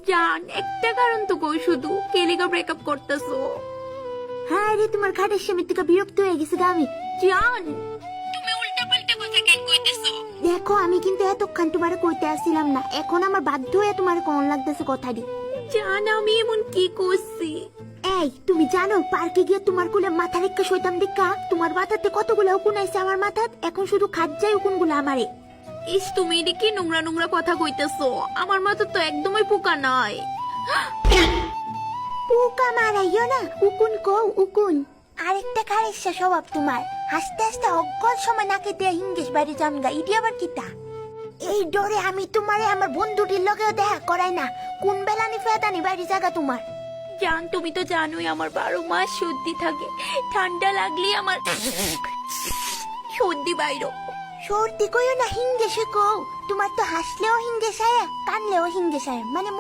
জান একটা কারণ তো কই, শুধু কেলিকা ব্রেকআপ করতেছো? হ্যাঁ রে, তোমার খাটের সামনে থেকে বিরক্ত হয়ে গেছে গা আমি। জান তুমি উল্টা পাল্টা কথা কেন কইতেছো? দেখো, আমি কিন্তু এতক্ষণ তোমারে কইতে আসছিলাম না, এখন আমার বাধ্য হয়ে তোমার কোন লাগতেছে কথাটি। জান আমি এমন কি করছি? এই তুমি জানো, পার্কে গিয়ে তোমার কোলে মাথা রেখে শৈতাম দেখা তোমার মাথাতে কতগুলো উকুন আইছে আমার মাথাত, এখন শুধু খাদ যায় উকুন গুলো আমারে। ইস তুমি এটা কি নোংরা নোংরা কথা কইতেছো? আমার মাথা তো একদমই পোকা নয়। পোকা মারাইও না, উকুন কও উকুন। আরেকটা খারেসা স্বভাব তোমার, হাসতে হাসতে অজ্ঞল সময় নাকে দিয়ে হিঙ্গেশ বাড়ি জামগা, ইডি আবার কিতা? এই ডরে আমি তোমারে আমার বন্ধুটির লগেও দেখা করাই না, কোন বেলানি ফেদানি বাড়ি জায়গা তোমার। জান তুমি তো জানোই আমার 12 মাস সর্দি থাকে, ঠান্ডা লাগলেই আমার সর্দি বাইর। সর্দি কইও না, হিঙ্গেশে কও। তোমার তো হাসলেও হিঙ্গেশ আয়, কানলেও হিঙ্গেশ আয়, মানে